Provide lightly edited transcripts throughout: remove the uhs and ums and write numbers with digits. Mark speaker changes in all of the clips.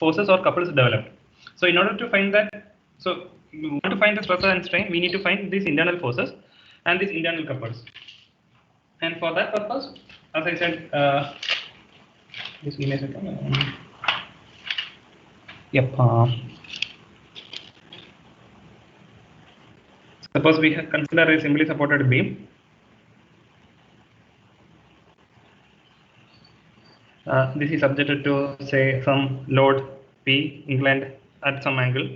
Speaker 1: forces or couples developed. So in order to find that, so we want to find the stress and strain, we need to find these internal forces and these internal couples. And for that purpose, as I said, just give me a second. Yep. Suppose we consider a simply supported beam. This is subjected to, say, some load P inclined at some angle.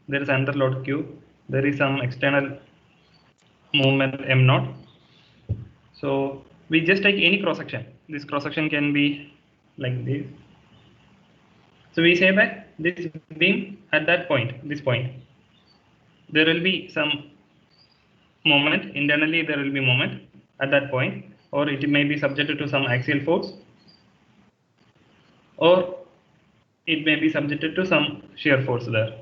Speaker 1: There is another load Q. There is some external movement M naught. So we just take any cross section. This cross section can be like this. So we say that this beam at that point, this point, there will be some moment internally. There will be moment at that point, or it may be subjected to some axial force, or it may be subjected to some shear force there.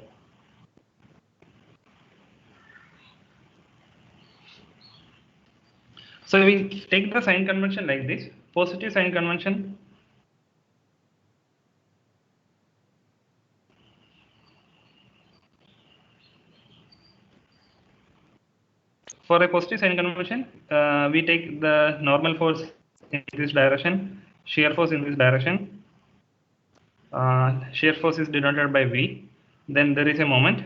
Speaker 1: So we take the sign convention like this. Positive sign convention. For a positive sign convention, we take the normal force in this direction, shear force in this direction. Shear force is denoted by V. Then there is a moment.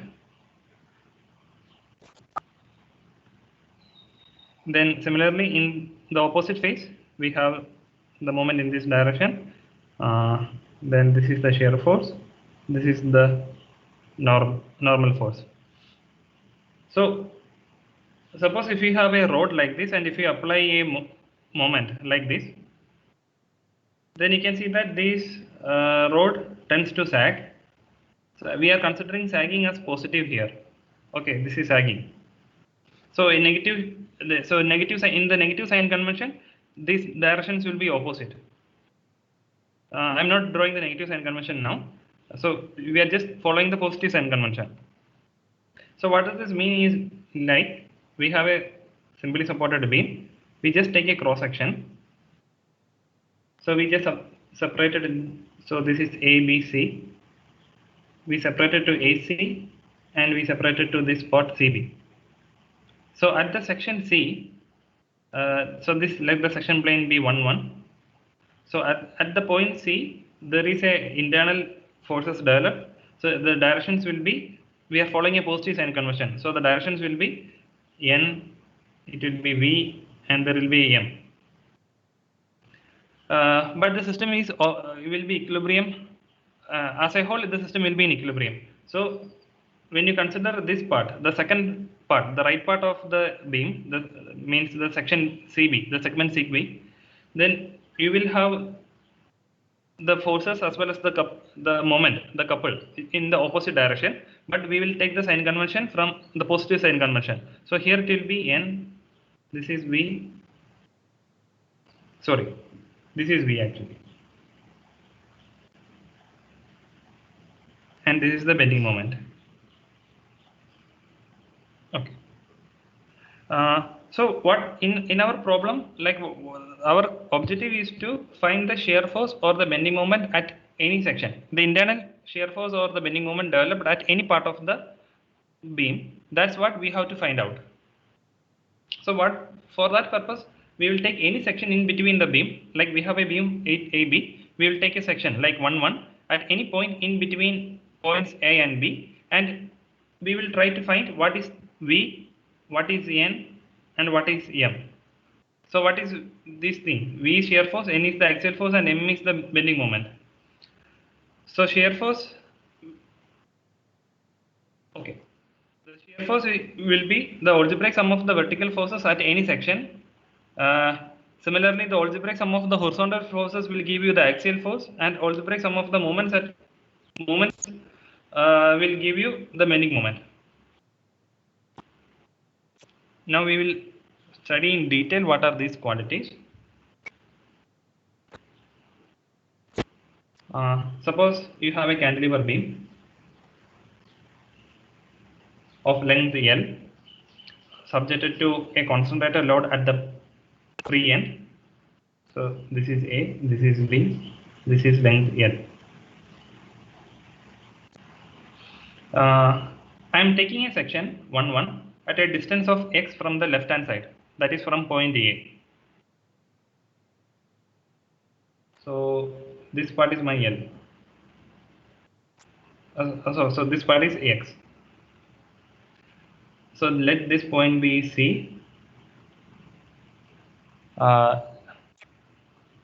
Speaker 1: Then similarly in the opposite phase, we have the moment in this direction. Then this is the shear force. This is the normal force. So suppose if you have a rod like this, and if you apply a moment like this, then you can see that this rod tends to sag. So we are considering sagging as positive here. Okay, this is sagging. So in negative, in the negative sign convention, these directions will be opposite. I'm not drawing the negative sign convention now. So we are just following the positive sign convention. So what does this mean is, like, we have a simply supported beam. We just take a cross section. So we just separated in, so this is A, B, C. We separated to AC and we separated to this spot CB. So at the section C, so this, let the section plane be 1, 1. So at the point C, there is a internal forces developed. So the directions will be, we are following a positive sign convention. So the directions will be N, it will be V, and there will be M. But the system is will be equilibrium. As a whole, the system will be in equilibrium. So when you consider this part, the second part, the right part of the beam, that means the section CB, the segment CB, then you will have the forces as well as the moment, the couple in the opposite direction, but we will take the sign convention from the positive sign convention. So here it will be N, this is V, sorry, this is V actually, and this is the bending moment. Okay. So what in our problem, like our objective is to find the shear force or the bending moment at any section, the internal shear force or the bending moment developed at any part of the beam. That's what we have to find out. So what, for that purpose, we will take any section in between the beam, like we have a beam 8AB, we will take a section like 1, 1 at any point in between points A and B, and we will try to find what is V, what is N, and what is M. So what is this thing? V is shear force, N is the axial force, and M is the bending moment. So shear force, okay. The shear force will be the algebraic sum of the vertical forces at any section. Similarly, the algebraic sum of the horizontal forces will give you the axial force, and algebraic sum of the moments will give you the bending moment. Now we will study in detail what are these quantities. Suppose you have a cantilever beam of length L subjected to a concentrator load at the free end. So this is A, this is B, this is length L. I am taking a section 1 1 at a distance of x from the left hand side, that is from point A. So this part is my L. So this part is x. So let this point be C.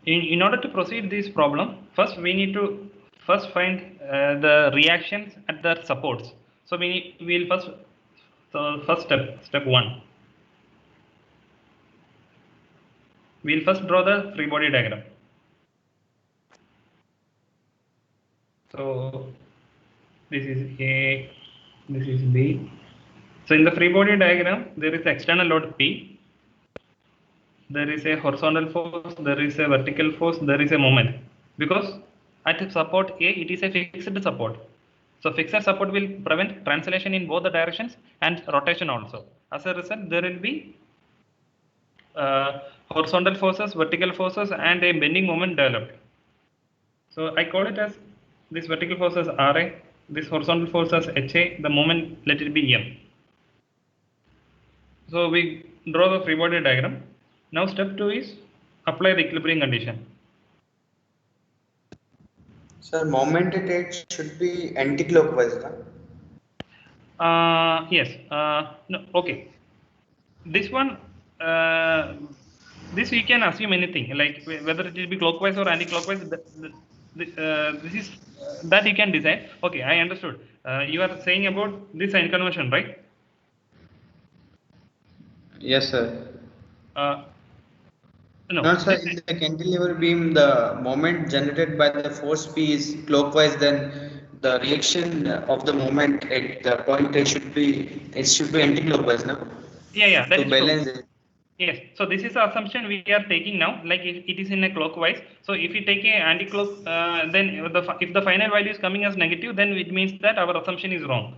Speaker 1: In order to proceed this problem, first we need to find the reactions at the supports. So we'll first step 1. We'll first draw the free body diagram. So this is A, this is B. So in the free body diagram, there is external load P, there is a horizontal force, there is a vertical force, there is a moment. Because at support A, it is a fixed support. So fixed support will prevent translation in both the directions and rotation also. As a result, there will be horizontal forces, vertical forces, and a bending moment developed. So I call it as this vertical force as Ra, this horizontal force as Ha, the moment let it be M. So we draw the free body diagram. Now step 2 is apply the equilibrium condition.
Speaker 2: Sir, moment it takes should be anti-clockwise,
Speaker 1: no? Yes. No. Okay. This one, this we can assume anything, like whether it will be clockwise or anti-clockwise. This is that you can decide. Okay, I understood. You are saying about this sign convention, right?
Speaker 2: Yes, sir.
Speaker 1: No,
Speaker 2: Sir, in the cantilever beam, the moment generated by the force P is clockwise, then the reaction of the moment at the point A should be anti-clockwise, no?
Speaker 1: yeah, that
Speaker 2: To
Speaker 1: is
Speaker 2: balance
Speaker 1: true.
Speaker 2: it.
Speaker 1: Yes, so this is the assumption we are taking now, like it is in a clockwise. So if we take a anti-clock, then if the final value is coming as negative, then it means that our assumption is wrong.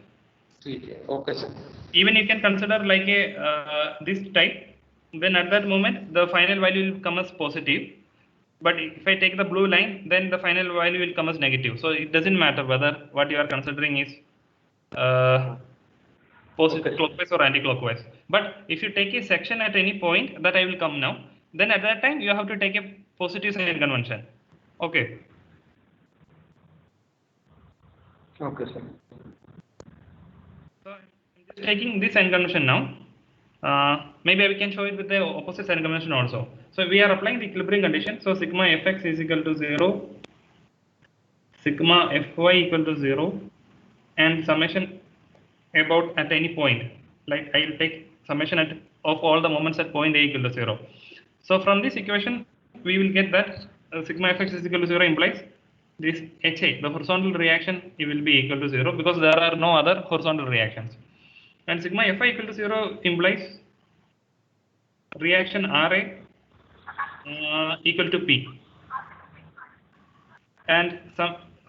Speaker 2: Okay, sir.
Speaker 1: Even you can consider like a this type, then at that moment the final value will come as positive. But if I take the blue line, then the final value will come as negative. So it doesn't matter whether what you are considering is positive, clockwise or anti-clockwise. But if you take a section at any point that I will come now, then at that time you have to take a positive sign convention. Okay.
Speaker 2: Okay, sir.
Speaker 1: So I'm just taking this sign convention now. Maybe we can show it with the opposite sign convention also. So we are applying the equilibrium condition. So sigma fx is equal to 0, sigma fy equal to 0, and summation about at any point. Like I will take summation of all the moments at point A equal to 0. So from this equation, we will get that sigma fx is equal to 0 implies this HA, the horizontal reaction, it will be equal to 0 because there are no other horizontal reactions. And sigma Fy equal to 0 implies reaction Ra equal to P. And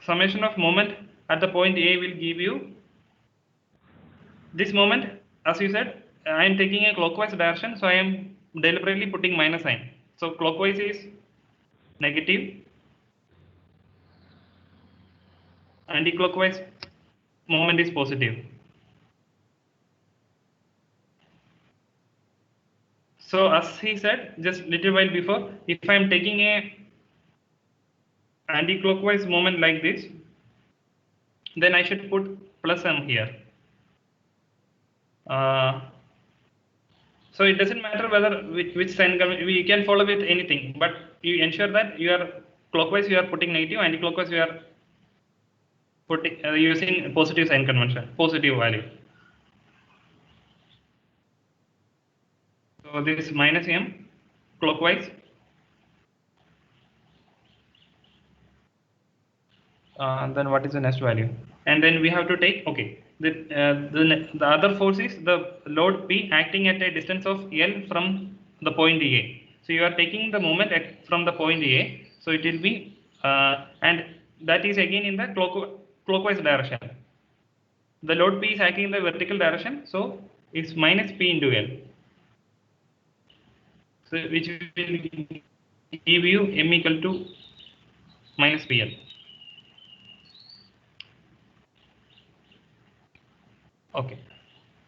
Speaker 1: summation of moment at the point A will give you this moment. As you said, I am taking a clockwise direction, so I am deliberately putting minus sign. So clockwise is negative, anti-clockwise moment is positive. So as he said just little while before, if I am taking a anti-clockwise moment like this, then I should put plus m here. So it doesn't matter whether which sign we can follow with anything, but you ensure that you are clockwise you are putting negative, anti-clockwise you are putting using positive sign convention, positive value. So this is minus m clockwise. Then what is the next value? And then we have to take, okay, the other force is the load P acting at a distance of L from the point A. So you are taking the moment from the point A. So it will be, and that is again in the clockwise direction. The load P is acting in the vertical direction. So it's minus P into L. So which will give you M equal to minus PL. Okay.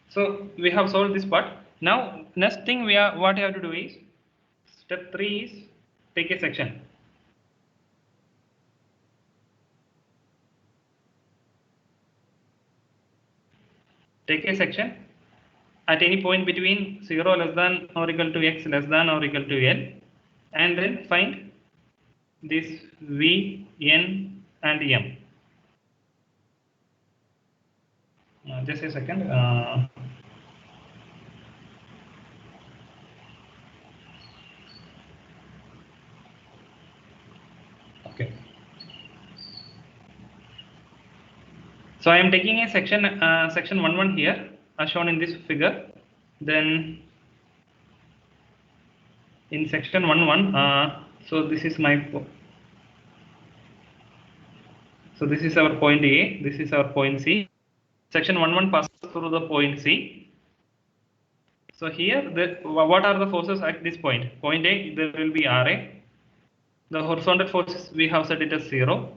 Speaker 1: So we have solved this part. Now next thing what you have to do is step 3 is take a section. Take a section at any point between 0 less than or equal to x less than or equal to l, and then find this v, n and m. Just a second. Okay. So I am taking a section 1 here as shown in this figure. Then in section 1, so this is my so this is our point A, this is our point C. Section 1 passes through the point C. So here, what are the forces at this point? Point A, there will be Ra. The horizontal forces we have set it as 0.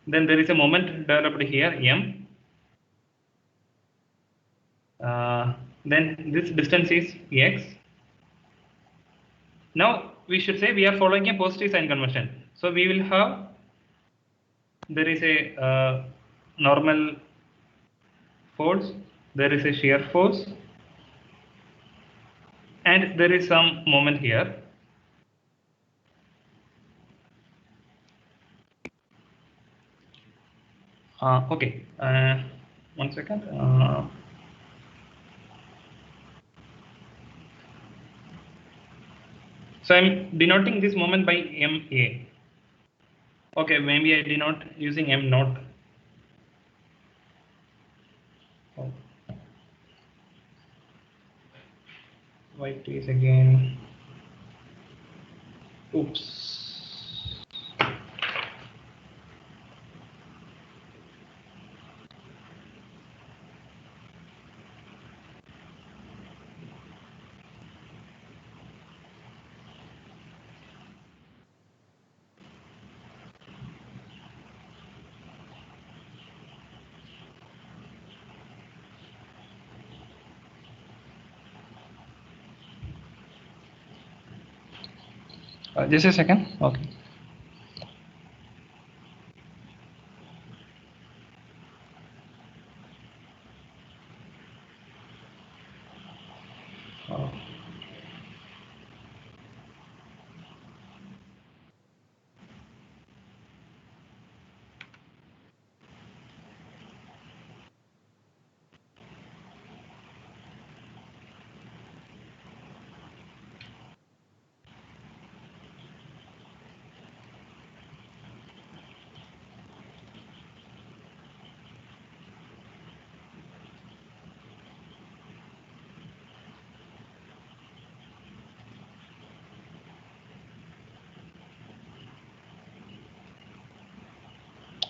Speaker 1: Then there is a moment developed here, M. Then this distance is x. Now we should say we are following a positive sign convention. So we will have, there is a normal force, there is a shear force, and there is some moment here. Okay, 1 second. So I'm denoting this moment by MA. Okay, maybe I denote using M naught. Oh. White is again. Oops. Just a second. Okay.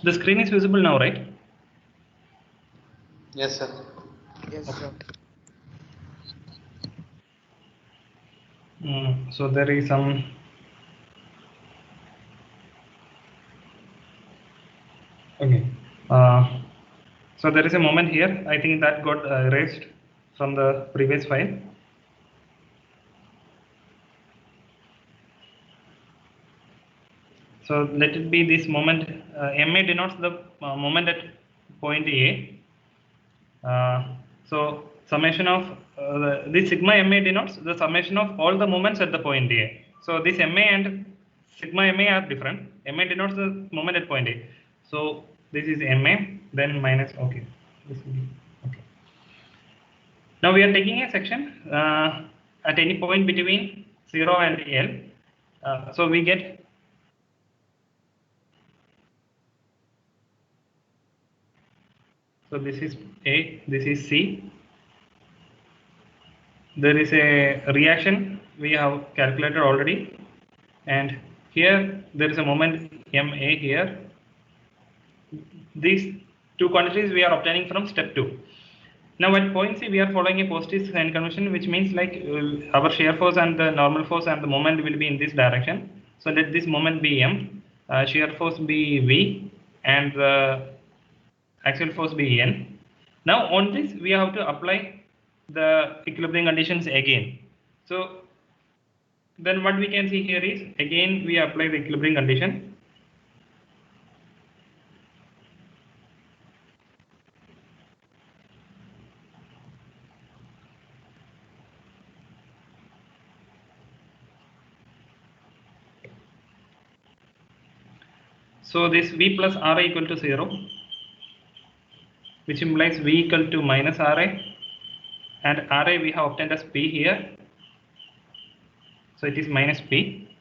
Speaker 1: The screen is visible now, right?
Speaker 2: Yes, sir.
Speaker 3: Yes, sir.
Speaker 1: So there is some. Okay. So there is a moment here. I think that got erased from the previous file. So let it be this moment. MA denotes the moment at point A. So summation of this sigma MA denotes the summation of all the moments at the point A. So this MA and sigma MA are different. MA denotes the moment at point A. So this is MA, then minus, okay. This will be, okay. Now we are taking a section at any point between 0 and L. So we get so this is A, this is C. There is a reaction we have calculated already, and here there is a moment MA here. These two quantities we are obtaining from step 2. Now at point C we are following a positive sign convention, which means like our shear force and the normal force and the moment will be in this direction. So let this moment be M, shear force be V, and the axial force be N. Now on this we have to apply the equilibrium conditions again. So then what we can see here is again we apply the equilibrium condition. So this V plus Ra equal to 0, which implies V equal to minus Ra, and Ra we have obtained as P here, so it is minus P.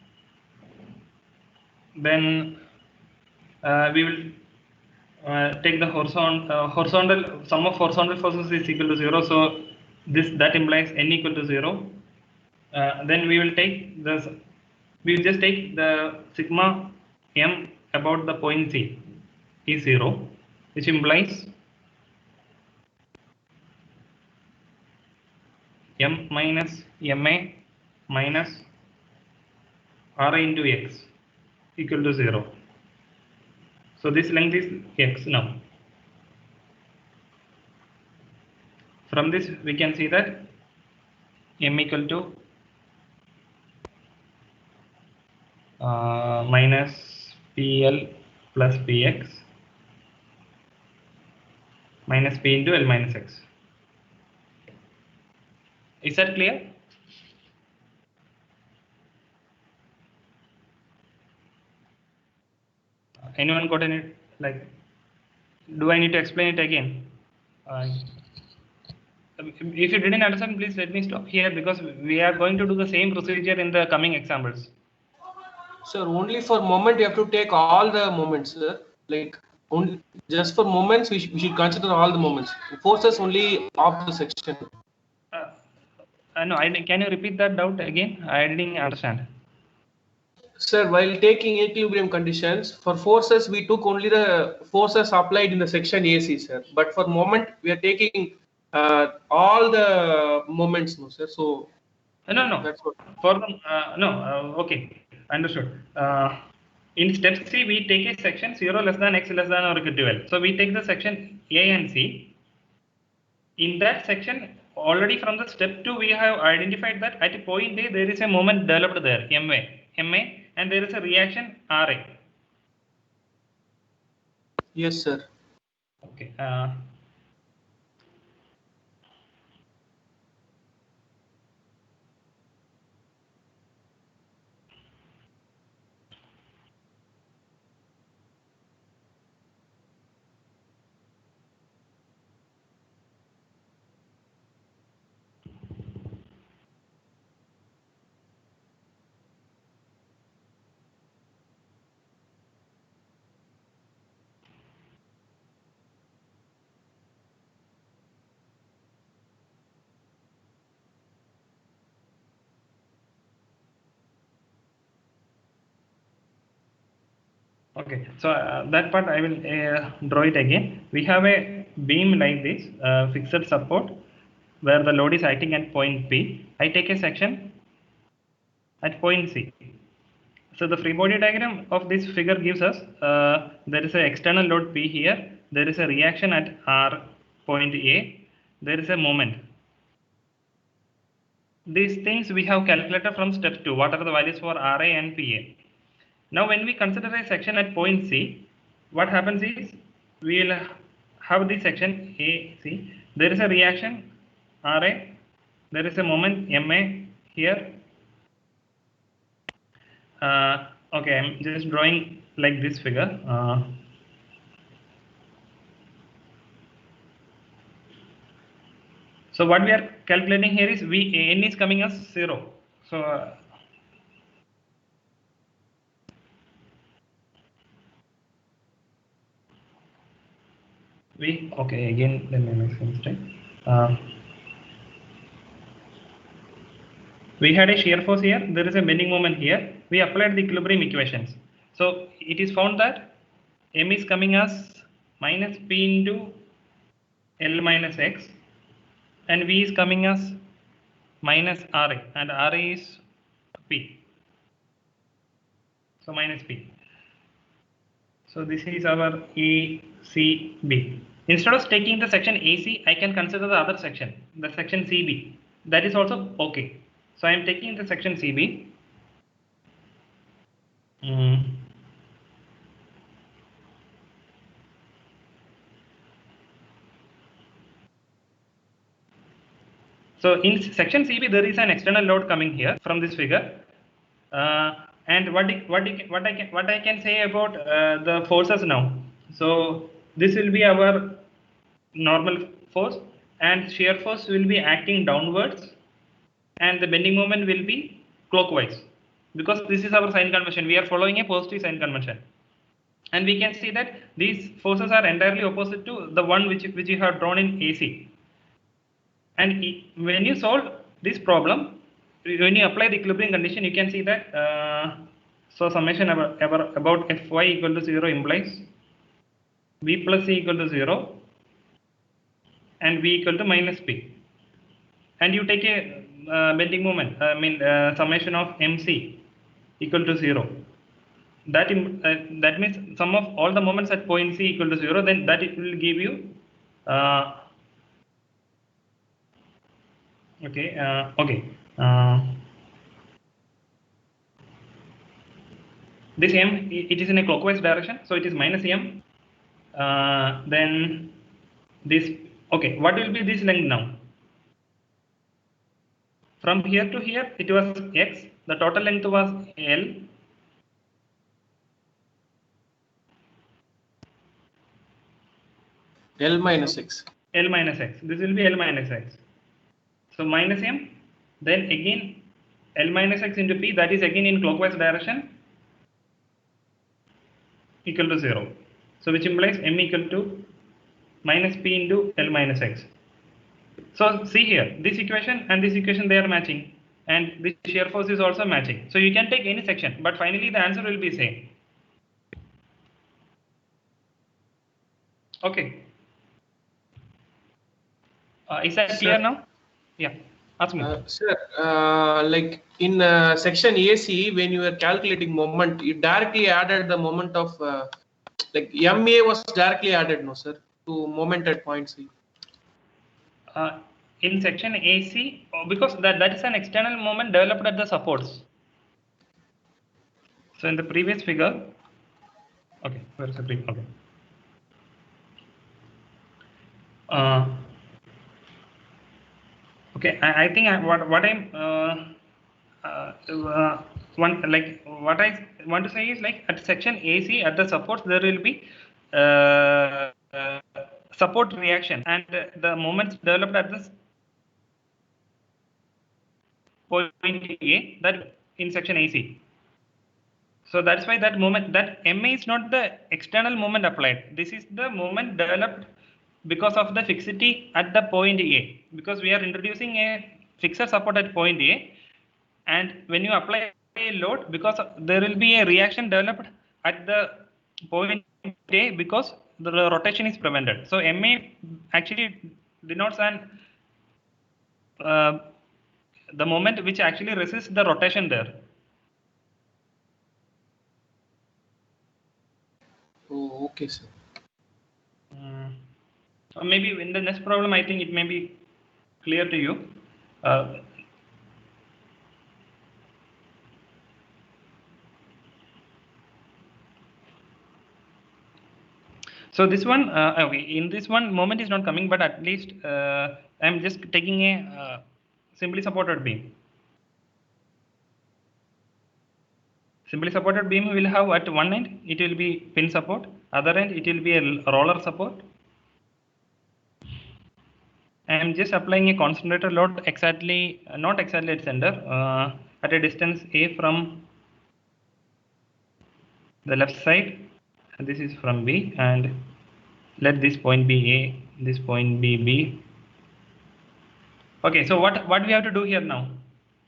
Speaker 1: Then we will take the horizontal sum of horizontal forces is equal to 0, so that implies N equal to 0. Then we will just take the sigma m about the point C is 0, which implies m minus ma minus Ra into x equal to 0. So this length is x now. From this we can see that m equal to minus PL plus PX minus P into L minus X. Is that clear? Anyone got any, like, do I need to explain it again? If you didn't understand, please let me stop here, because we are going to do the same procedure in the coming examples.
Speaker 3: Sir, only for moment you have to take all the moments, sir. Like only just for moments we should consider all the moments. Forces only of the section.
Speaker 1: No, can you repeat that doubt again? I didn't understand.
Speaker 3: Sir, while taking equilibrium conditions, for forces we took only the forces applied in the section AC, sir. But for moment we are taking all the moments, no, sir. So
Speaker 1: no.
Speaker 3: That's what.
Speaker 1: For the okay, understood. In step C, we take a section 0 less than x less than or equal to L. So we take the section A and C. In that section, already from the step 2, we have identified that at point A there is a moment developed there, ma, and there is a reaction Ra.
Speaker 3: Yes, sir.
Speaker 1: Okay. Okay, so that part I will draw it again. We have a beam like this, fixed support, where the load is acting at point P. I take a section at point C. So the free body diagram of this figure gives us there is an external load P here, there is a reaction at R point A, there is a moment. These things we have calculated from step 2, what are the values for RA and PA. Now when we consider a section at point C, what happens is we will have this section AC, there is a reaction RA, there is a moment MA here. Okay, I'm just drawing like this figure. So what we are calculating here is N is coming as 0. So okay, again let me make some mistake. We had a shear force here, there is a bending moment here. We applied the equilibrium equations. So it is found that M is coming as minus P into L minus X, and V is coming as minus Ra, and Ra is P. So minus P. So this is our ECB. Instead of taking the section AC, I can consider the other section, the section CB. That is also okay. So I am taking the section CB. So in section CB, there is an external load coming here from this figure. And what I can say about the forces now. So this will be our normal force, and shear force will be acting downwards, and the bending moment will be clockwise, because this is our sign convention. We are following a positive sign convention, and we can see that these forces are entirely opposite to the one which you have drawn in AC. And when you solve this problem, when you apply the equilibrium condition, you can see that so summation about Fy equal to 0 implies V plus C equal to 0 and V equal to minus P. And you take a bending moment, summation of MC equal to 0. That means sum of all the moments at point C equal to 0, then that it will give you this M, it is in a clockwise direction, so it is minus M. Then this, okay, what will be this length now? From here to here, it was X, the total length was L.
Speaker 3: L minus X.
Speaker 1: L minus X, this will be L minus X. So minus M, then again L minus X into P, that is again in clockwise direction, equal to 0. So which implies M equal to minus P into L minus X. So see here, this equation and this equation, they are matching, and the shear force is also matching. So you can take any section, but finally the answer will be same. Okay. Is that clear now? Yeah. Ask me.
Speaker 3: Sir, like in section AC, when you were calculating moment, you directly added the moment of like MA was directly added, no sir, to moment at point C.
Speaker 1: In section AC, because that is an external moment developed at the supports. So in the previous figure, okay, where is the previous? Okay. Okay, I think what I want to say is, like, at section AC at the supports there will be support reaction, and the moments developed at this point A, that in section AC. So that's why that moment, that MA is not the external moment applied. This is the moment developed because of the fixity at the point A, because we are introducing a fixed support at point A, and when you apply a load, because there will be a reaction developed at the point A because the rotation is prevented. So MA actually denotes an the moment which actually resists the rotation there.
Speaker 3: Oh, okay, sir.
Speaker 1: Maybe in the next problem, I think it may be clear to you. So this one, okay, in this one, moment is not coming, but at least I'm just taking a simply supported beam. Simply supported beam will have at one end, it will be pin support, other end, it will be a roller support. I am just applying a concentrator load exactly, not exactly at center, at a distance A from the left side, and this is from B, and let this point be A, this point be B. Okay, so what we have to do here now?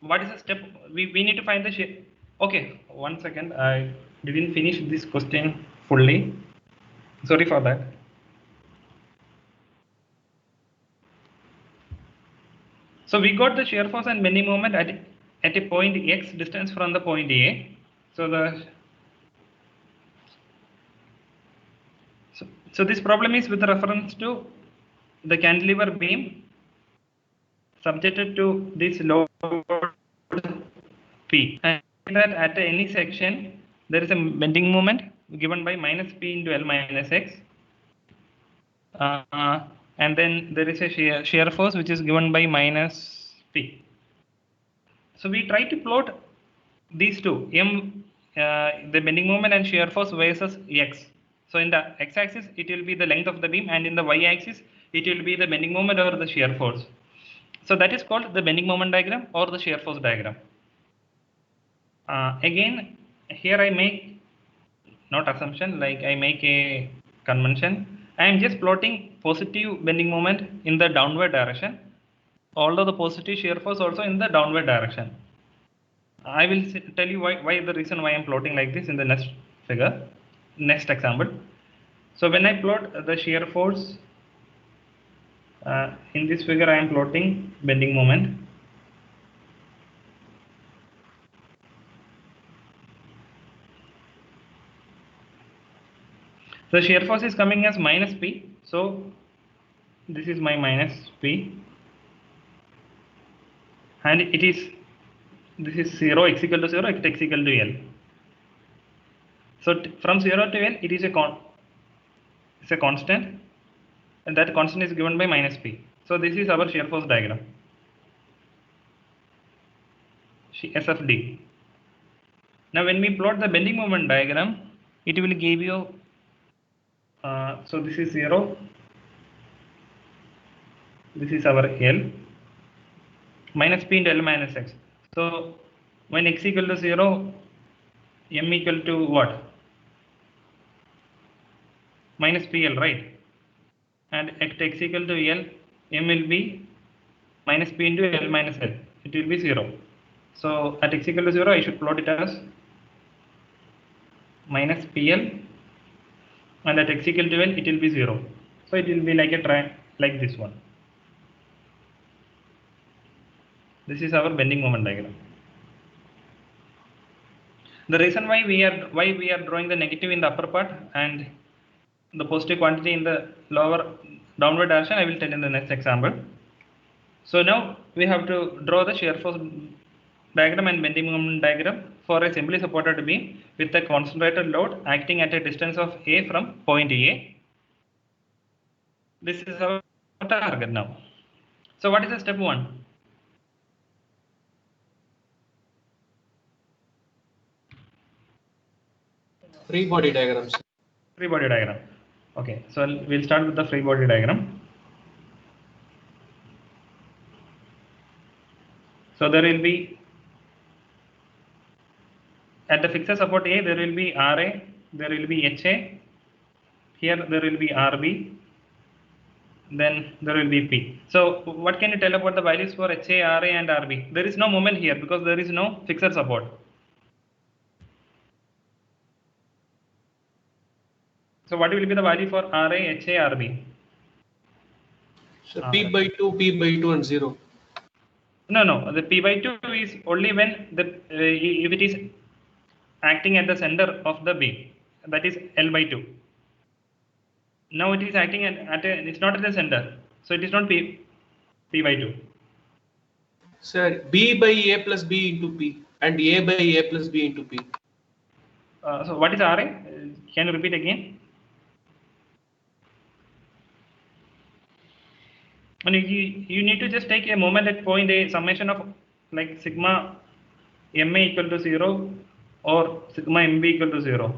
Speaker 1: What is the step? We need to find the shape. Okay, 1 second, I didn't finish this question fully. Sorry for that. So we got the shear force and bending moment at a point X distance from the point A. So So this problem is with reference to the cantilever beam subjected to this load P, and that at any section there is a bending moment given by minus P into L minus X, and then there is a shear force which is given by minus P. So we try to plot these two, the bending moment and shear force versus X. So in the x-axis it will be the length of the beam, and in the y-axis it will be the bending moment or the shear force. So that is called the bending moment diagram or the shear force diagram. Again, here I make not assumption, like I make a convention. I am just plotting positive bending moment in the downward direction, although the positive shear force also in the downward direction. I will tell you why the reason why I am plotting like this in the next figure, next example. So when I plot the shear force, in this figure I am plotting bending moment. The shear force is coming as minus P. So this is my minus P, and this is 0, x equal to 0, x equal to L. So from 0 to L, it is a constant, and that constant is given by minus P. So this is our shear force diagram, SFD. Now when we plot the bending moment diagram, it will give you, so this is 0, this is our L, minus P into L minus X. So when x equal to 0, M equal to what? Minus PL, right? And at x equal to L, M will be minus P into L minus L. It will be 0. So at x equal to 0, I should plot it as minus PL, and at x equal to L, it will be 0. So it will be like a triangle, like this one. This is our bending moment diagram. The reason why we are drawing the negative in the upper part and the positive quantity in the lower downward direction, I will tell in the next example. So now we have to draw the shear force diagram and bending moment diagram for a simply supported beam with a concentrated load acting at a distance of A from point A. This is our target now. So what is the step 1?
Speaker 3: Free body diagrams.
Speaker 1: Free body diagram. Okay, so we'll start with the free body diagram. So there will be, at the fixed support A, there will be RA, there will be HA, here there will be RB, then there will be P. So what can you tell about the values for HA, RA and RB? There is no moment here because there is no fixed support. So what will be the value for RA, HA, RB?
Speaker 3: So P by 2, P by 2 and 0.
Speaker 1: No, the P by 2 is only when if it is acting at the center of the beam, that is L by 2. Now it is acting it's not at the center, so it is not P by 2.
Speaker 3: Sir, B by A plus B into P and A by A plus B into P.
Speaker 1: So what is RA? Can you repeat again? And you need to just take a moment at point A, summation of like sigma MA equal to 0 or sigma MB equal to 0.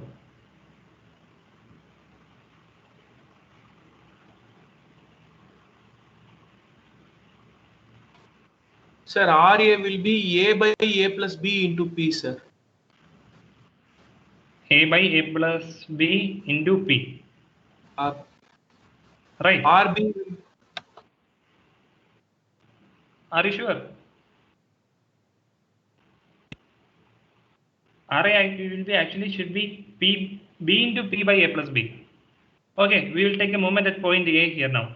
Speaker 3: Sir, RA will be A by A plus B into P, sir.
Speaker 1: A by A plus B into P. Right.
Speaker 3: RB.
Speaker 1: Are you sure? RA will be actually should be B into P by A plus B. Okay, we will take a moment at point A here now.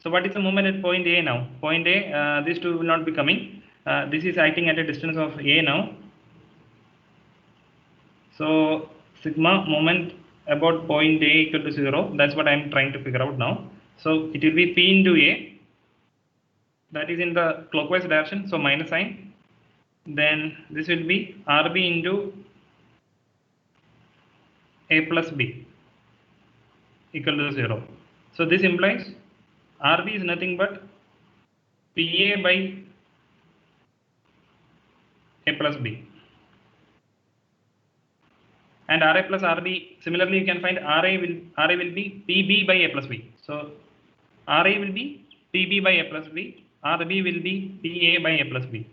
Speaker 1: So what is the moment at point A now? Point A, these two will not be coming. This is acting at a distance of A now. So sigma moment about point A equal to 0. That's what I'm trying to figure out now. So it will be P into A. That is in the clockwise direction, so minus sign. Then this will be RB into A plus B equal to 0. So this implies RB is nothing but PA by A plus B. And RA plus RB, similarly you can find RA will be PB by A plus B. So RA will be PB by A plus B, RB will be PA by A plus B.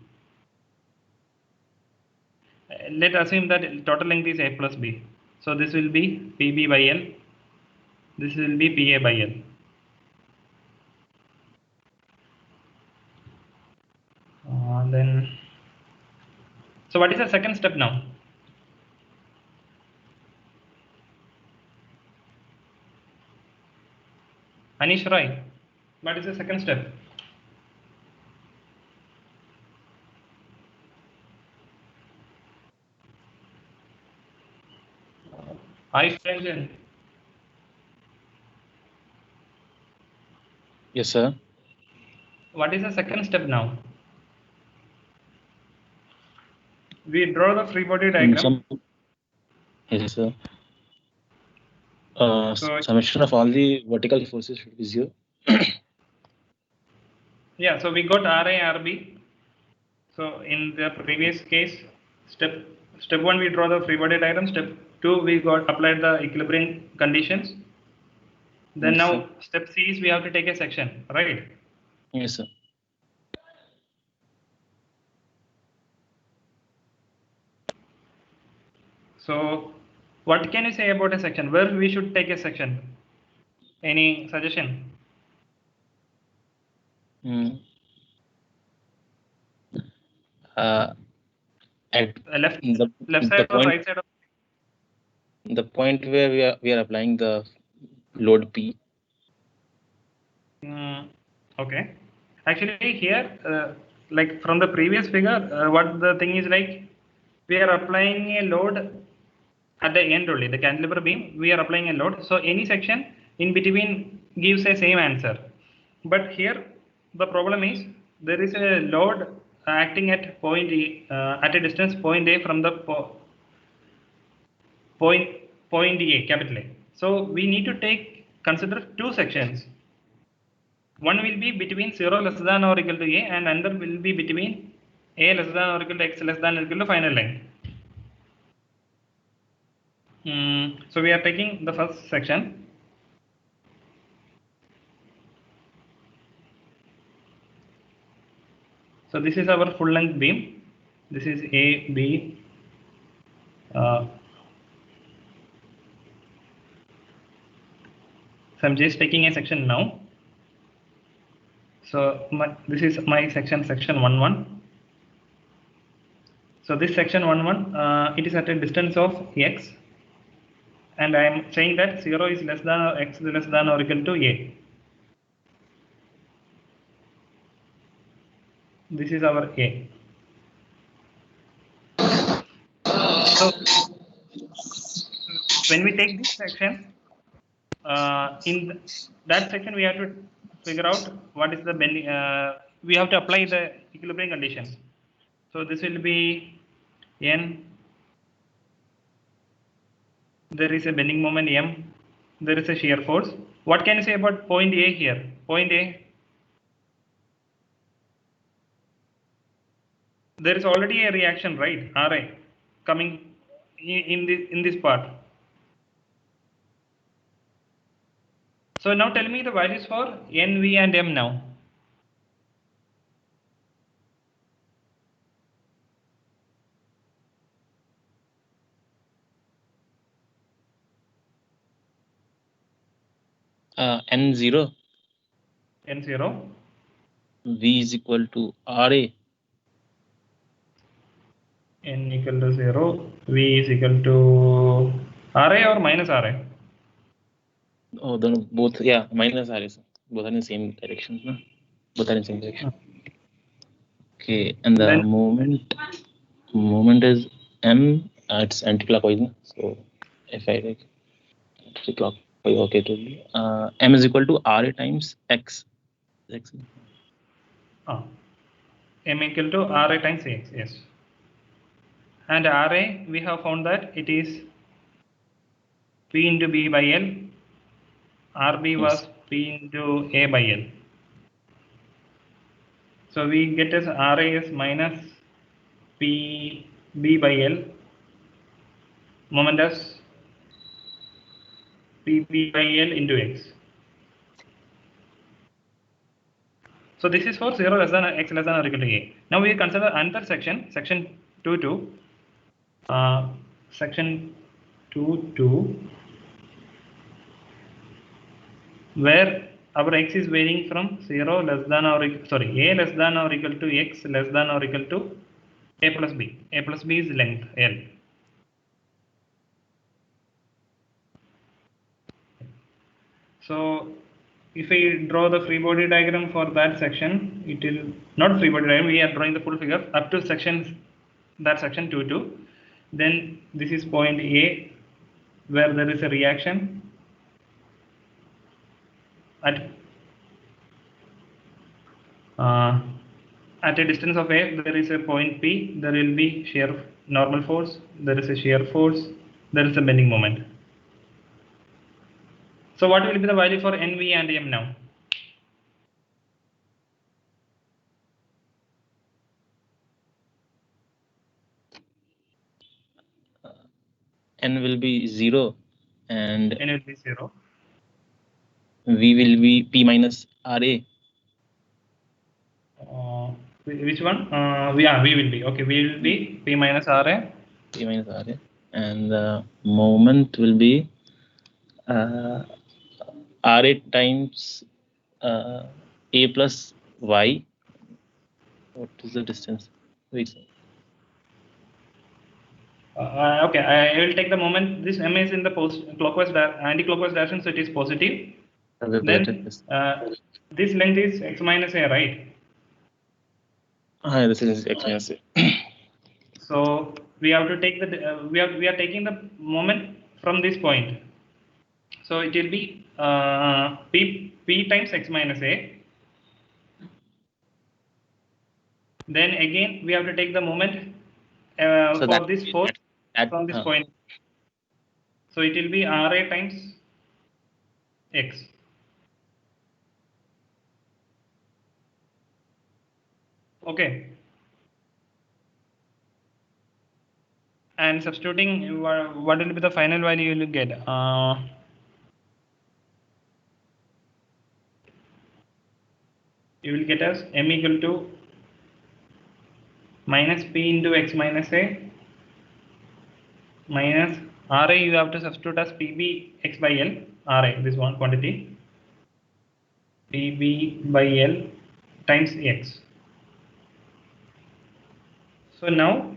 Speaker 1: Let's assume that total length is A plus B. So this will be PB by L, this will be PA by L. Then, so what is the second step now? Anish Rai, what is the second step? Ayush Ranjan.
Speaker 4: Yes, sir.
Speaker 1: What is the second step now? We draw the free body diagram.
Speaker 4: Yes, sir.
Speaker 1: So-
Speaker 4: Summation of all the vertical forces should be 0.
Speaker 1: Yeah, so we got RA, RB. So in the previous case, step 1 we draw the free body diagram. Step 2 we got applied the equilibrium conditions. Then
Speaker 4: Yes,
Speaker 1: now
Speaker 4: sir.
Speaker 1: step C is we have to take a section, right?
Speaker 4: Yes, sir.
Speaker 1: So what can you say about a section? Where we should take a section? Any suggestion?
Speaker 4: At
Speaker 1: Left
Speaker 4: the
Speaker 1: side or
Speaker 4: point,
Speaker 1: right side?
Speaker 4: the point where we are applying the load P.
Speaker 1: Okay. Actually here, like from the previous figure, what the thing is like, we are applying a load at the end only, the cantilever beam, we are applying a load. So any section in between gives a same answer. But here the problem is there is a load acting at point E, at a distance point A from the point A, capital A. So we need to consider two sections. One will be between 0 less than or equal to A, and another will be between A less than or equal to X less than or equal to final length. So we are taking the first section. So this is our full length beam. This is A, B. So I'm just taking a section now. So this is my section 1, 1. So this section 1, 1, it is at a distance of X. And I am saying that 0 is less than or X is less than or equal to A. This is our A. So when we take this section, in that section we have to figure out what is the bending. We have to apply the equilibrium conditions. So this will be N. There is a bending moment M. There is a shear force. What can you say about point A here? Point A. There is already a reaction, right? Ra coming in this part. So now tell me the values for N, V, and M now.
Speaker 4: N0.
Speaker 1: N0.
Speaker 4: V is equal to RA.
Speaker 1: N equal to 0. V is equal to RA or minus RA?
Speaker 4: Oh, then both, yeah, minus RA. Both are in the same direction. No? Both are in the same direction. Okay, and the
Speaker 1: Then,
Speaker 4: moment is M. It's anti-clockwise. So if I like So clockwise, okay, it will be m is equal to RA times x. X.
Speaker 1: M equal to RA times X, yes. And RA, we have found that it is P into B by L. RB was P into A by L. So we get as RA is minus PB by L. Moment as PB by L into X. So this is for 0 less than X less than or equal to A. Now we consider another section, section 2.2. Section 2.2, where our X is varying from 0 less than or A less than or equal to X less than or equal to A plus B. A plus B is length L. So if we draw the free body diagram for that section, it will not free body diagram, we are drawing the full figure up to section 2.2. Then this is point A, where there is a reaction at a distance of A, there is a point P, there will be shear normal force, there is a shear force, there is a bending moment. So what will be the value for NV and M now?
Speaker 4: N will be 0 and
Speaker 1: N will be 0.
Speaker 4: V will be P minus RA.
Speaker 1: Which one? V will be. Okay, V will be P minus RA.
Speaker 4: P minus RA. And the moment will be RA times A plus Y. What is the distance? Wait.
Speaker 1: Okay, I will take the moment. This M is in the clockwise anti-clockwise direction, so it is positive. Then this length is X minus A, right?
Speaker 4: This is X minus A.
Speaker 1: So we have to take the we are taking the moment from this point. So it will be P times X minus A. Then again we have to take the moment for this force from this point. So it will be RA times X. Okay. And substituting, what will be the final value you will get? You will get as M equal to minus P into X minus A minus RA, you have to substitute as PB X by L, RA, this one quantity, PB by L times X. So now,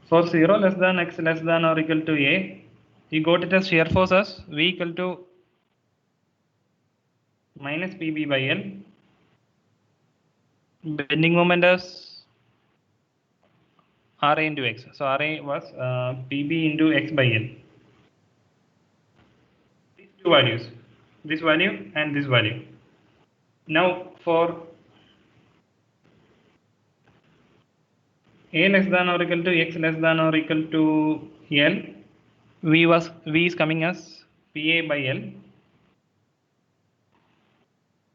Speaker 1: for 0 less than X less than or equal to A, you got it as shear force as V equal to minus PB by L, bending moment as RA into X. So RA was PB into X by L. These two values, this value and this value. Now for A less than or equal to X less than or equal to L, V is coming as PA by L,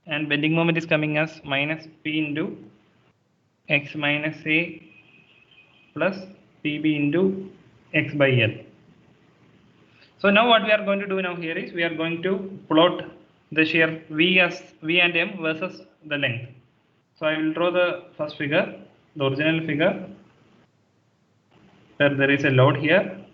Speaker 1: and bending moment is coming as minus P into X minus A plus PB into X by L. So now what we are going to do now here is we are going to plot the shear V as V and M versus the length. So I will draw the first figure, the original figure, where there is a load here.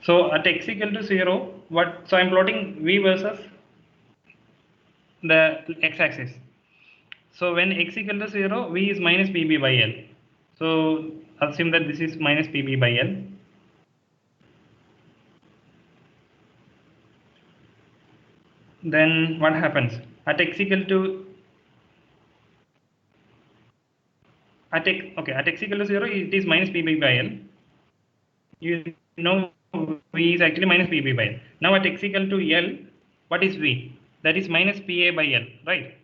Speaker 1: So at X equal to 0, so I'm plotting V versus the X-axis. So when X equal to 0, V is minus PB by L. So assume that this is minus PB by L. Then what happens at x equal to at x equal to 0, it is minus PB by L. You know V is actually minus PB by L. Now at x equal to L, what is V? That is minus PA by L, right?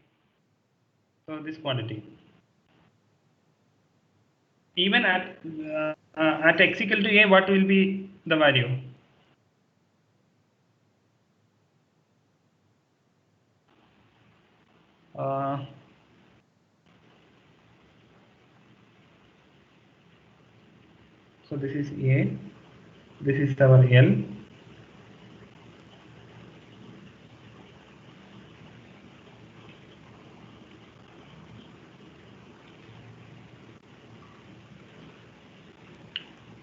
Speaker 1: So this quantity. Even at x equal to A, what will be the value? So this is A, this is our L.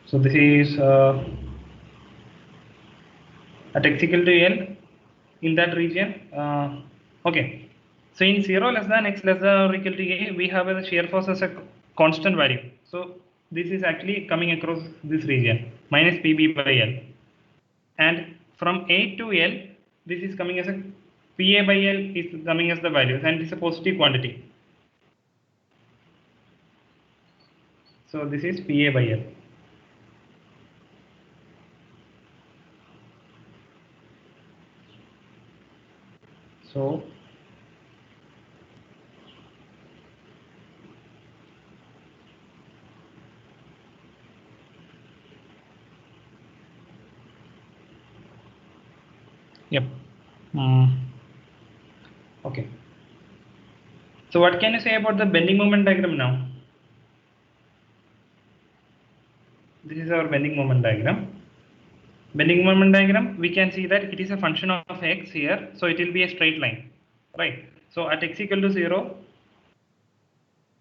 Speaker 1: So this is at x equal to L in that region. Okay. So in 0 less than x less than or equal to A, we have a shear force as a constant value. So this is actually coming across this region, minus PB by L. And from A to L, this is coming as a PA by L is coming as the values, and it's a positive quantity. So this is PA by L. So yep. Okay. So what can you say about the bending moment diagram now? This is our bending moment diagram. Bending moment diagram, we can see that it is a function of x here, so it will be a straight line, right? So at x equal to 0,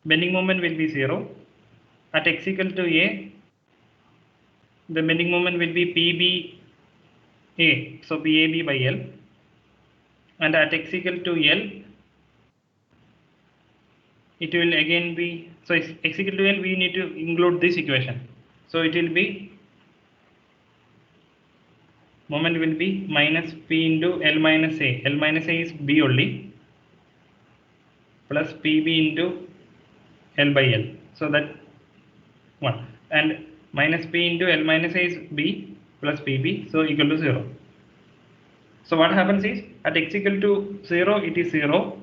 Speaker 1: bending moment will be 0. At x equal to A, the bending moment will be PBA, so PAB by L. And at x equal to L, it will again be, so x equal to L, we need to include this equation. So it will be, moment will be minus P into L minus A. L minus A is B only, plus PB into L by L. So that one. And minus P into L minus A is B plus PB, so equal to 0. So what happens is, at x equal to 0, it is 0.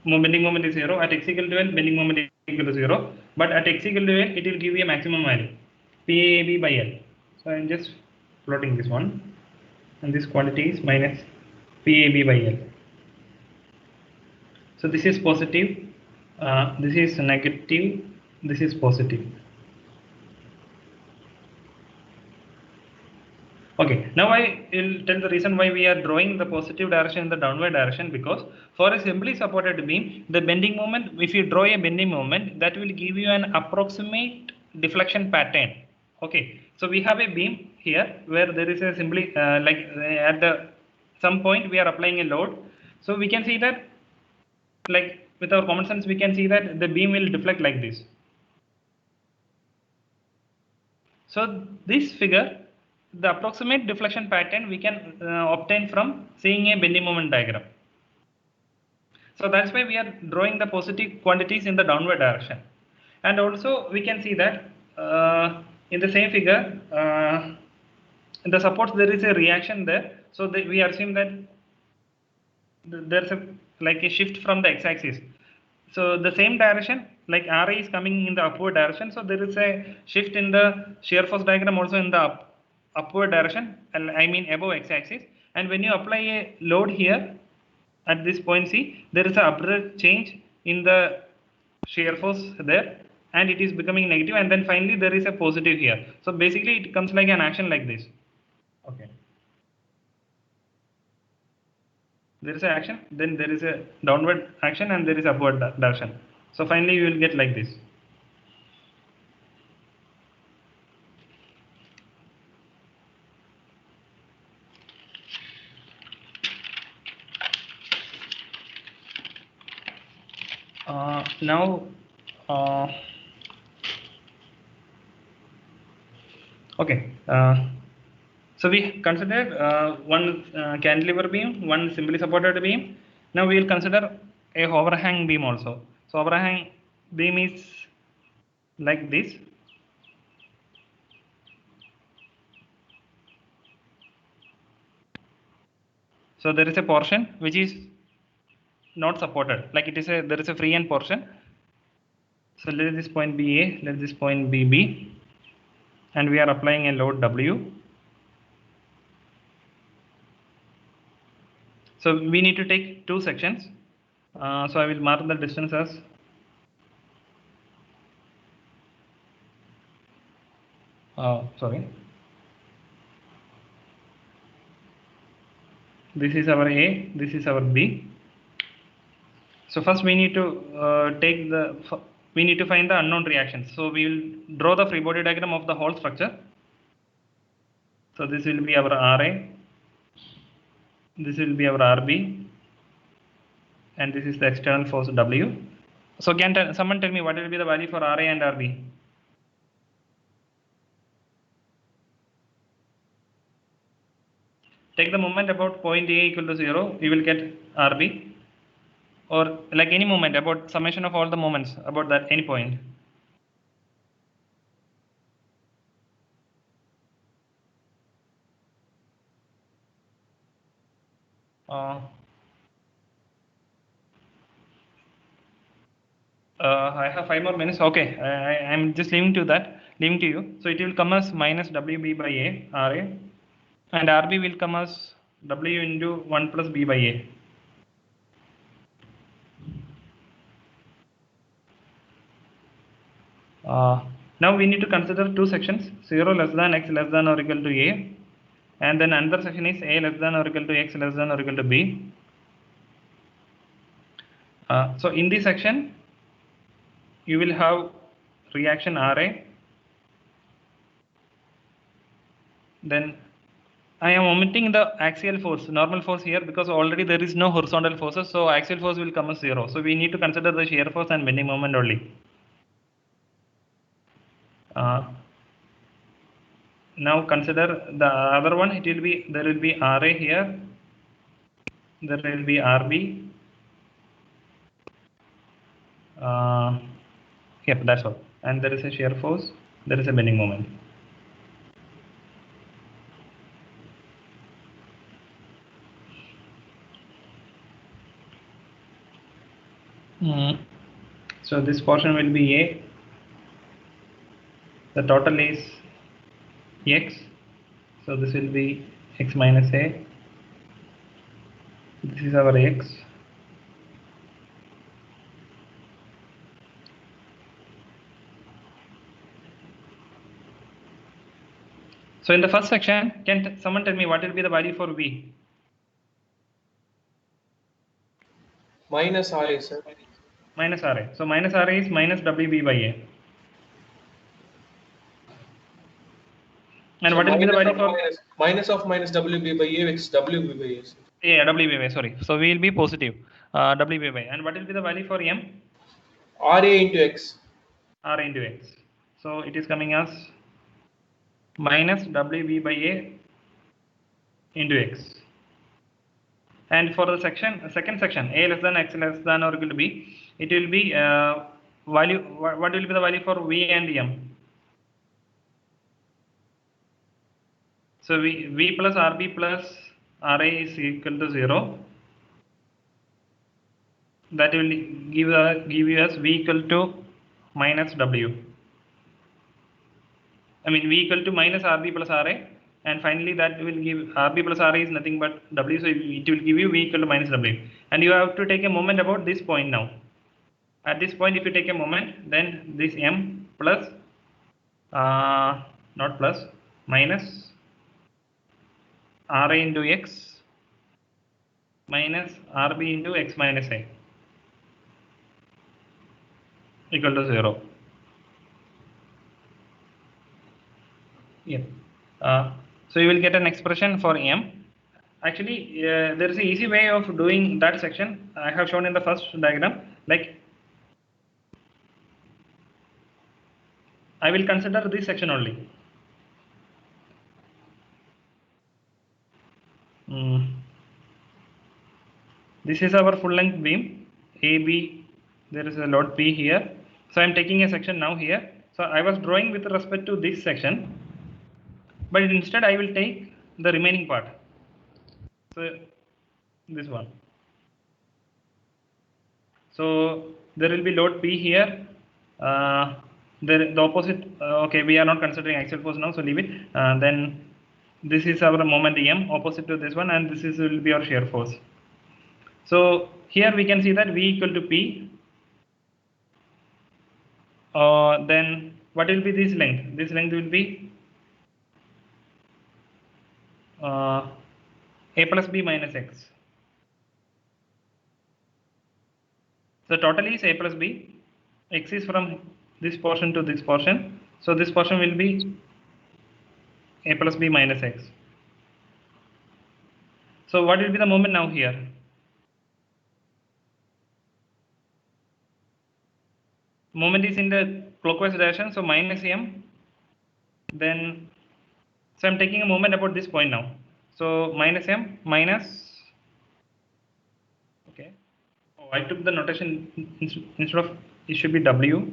Speaker 1: Bending moment is 0. At x equal to L, bending moment is equal to 0. But at x equal to L, it will give you a maximum value, PAB by L. So I am just plotting this one. And this quantity is minus PAB by L. So this is positive, this is negative, this is positive. Okay, now I will tell the reason why we are drawing the positive direction in the downward direction, because for a simply supported beam, the bending moment, if you draw a bending moment, that will give you an approximate deflection pattern. Okay, so we have a beam here where there is a simply at the some point we are applying a load. So we can see that, like with our common sense, we can see that the beam will deflect like this. So this figure, the approximate deflection pattern we can obtain from seeing a bending moment diagram. So that's why we are drawing the positive quantities in the downward direction. And also we can see that in the same figure, in the supports there is a reaction there. So we assume that there's a shift from the x-axis. So the same direction, like RA is coming in the upward direction. So there is a shift in the shear force diagram also in the upward direction, I mean above x-axis. And when you apply a load here at this point C, there is an abrupt change in the shear force there, and it is becoming negative, and then finally there is a positive here. So basically it comes like an action like this. Okay. There is an action, then there is a downward action, and there is upward direction. So finally you will get like this. Now Okay. So we considered one cantilever beam, one simply supported beam. Now we will consider a overhang beam also. So overhang beam is like this. So there is a portion which is not supported, like it is a, there is a free end portion. So let this point be A, let this point be B, and we are applying a load W. So we need to take two sections. So I will mark the distance as sorry. This is our A, this is our B. So first we need to we need to find the unknown reactions. So we will draw the free body diagram of the whole structure. So this will be our RA, this will be our RB, and this is the external force W. So can someone tell me what will be the value for RA and RB? Take the moment about point A equal to 0, you will get RB, or like any moment about summation of all the moments about that any point. I have 5 more minutes. Okay, I'm just leaving to you. So it will come as minus WB by A, RA, and RB will come as W into 1 plus B by A. Now we need to consider two sections, 0 less than x less than or equal to A, and then another section is A less than or equal to x less than or equal to B. So in this section, you will have reaction RA, then I am omitting the axial force, normal force here, because already there is no horizontal forces, so axial force will come as 0. So we need to consider the shear force and bending moment only. Now consider the other one. It will be, there will be RA here, there will be RB. Yep, that's all. And there is a shear force, there is a bending moment. So this portion will be A. The total is X. So this will be X minus A. This is our X. So in the first section, can someone tell me what will be the value for V?
Speaker 3: Minus RA, sir.
Speaker 1: Minus RA. So minus RA is minus WB by A. And
Speaker 3: So
Speaker 1: what will be the value for
Speaker 3: minus of minus WB by A, which is WB by A, sir.
Speaker 1: Yeah, WB by, sorry. So we will be positive WB by. And what will be the value for M?
Speaker 3: RA into X.
Speaker 1: RA into X. So it is coming as minus WB by A into X. And for the second section, A less than X less than or equal to B, it will be value. What will be the value for V and M? So V plus RB plus RA is equal to 0. That will give you as V equal to minus W. I mean V equal to minus RB plus RA, and finally that will give RB plus RA is nothing but W, so it will give you V equal to minus W. And you have to take a moment about this point now. At this point, if you take a moment, then this M plus not plus minus RA into X minus RB into X minus A equal to 0. Yep. So you will get an expression for M. Actually, there is an easy way of doing that section. I have shown in the first diagram. Like, I will consider this section only. This is our full length beam AB. There is a load P here. So I'm taking a section now here. So I was drawing with respect to this section, but instead I will take the remaining part. So this one. So there will be load P here. The opposite. Okay, we are not considering axial force now, so leave it. Then this is our moment M opposite to this one, and this is will be our shear force. So here we can see that V equal to P. Then what will be this length? This length will be A plus B minus X. So total is A plus B. X is from this portion to this portion. So this portion will be A plus B minus X. So what will be the moment now here? Moment is in the clockwise direction, so minus M. Then, so I'm taking a moment about this point now. So minus M minus, okay. Oh, I took the notation instead of, it should be W.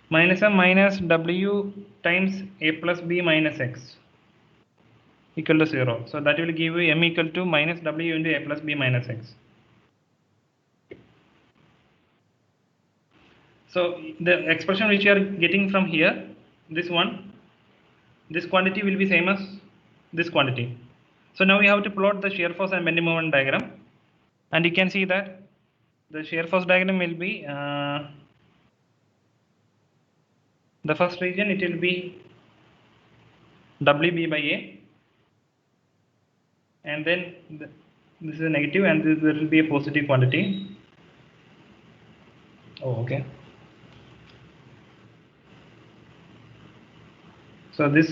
Speaker 1: Minus M minus W times A plus B minus X equal to 0. So that will give you M equal to minus W into A plus B minus X. So the expression which you are getting from here, this one, this quantity will be same as this quantity. So now we have to plot the shear force and bending moment diagram, and you can see that the shear force diagram will be the first region, it will be WB by A, and then this is a negative, and there will be a positive quantity. Oh, okay. So this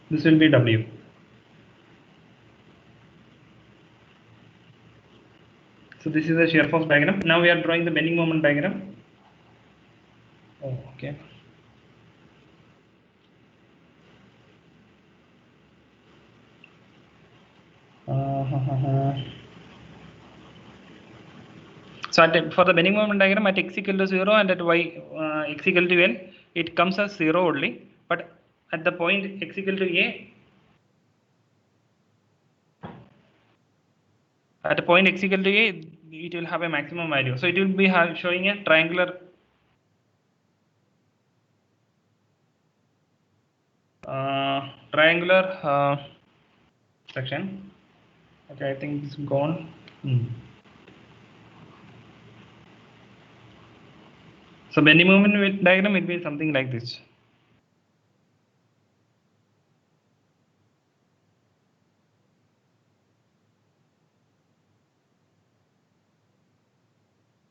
Speaker 1: will be W. So this is the shear force diagram. Now we are drawing the bending moment diagram. Oh, okay. So for the bending moment diagram at x equal to 0 and at y x equal to L, it comes as 0 only. But at the point x equal to A, at a point x equal to A, it will have a maximum value. So it will be showing a triangular section. Okay, I think it's gone. So bending moment diagram will be something like this.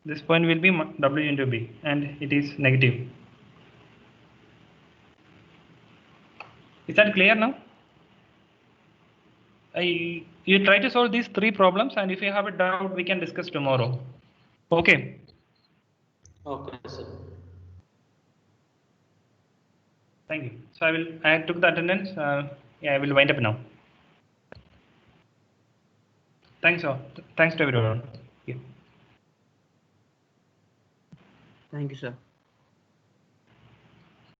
Speaker 1: This point will be W into B, and it is negative. Is that clear now? You try to solve these 3 problems, and if you have a doubt, we can discuss tomorrow. Okay.
Speaker 2: Okay, sir.
Speaker 1: Thank you. So I took the attendance. Yeah, I will wind up now. Thanks all. Thanks to everyone. Yeah.
Speaker 5: Thank you, sir.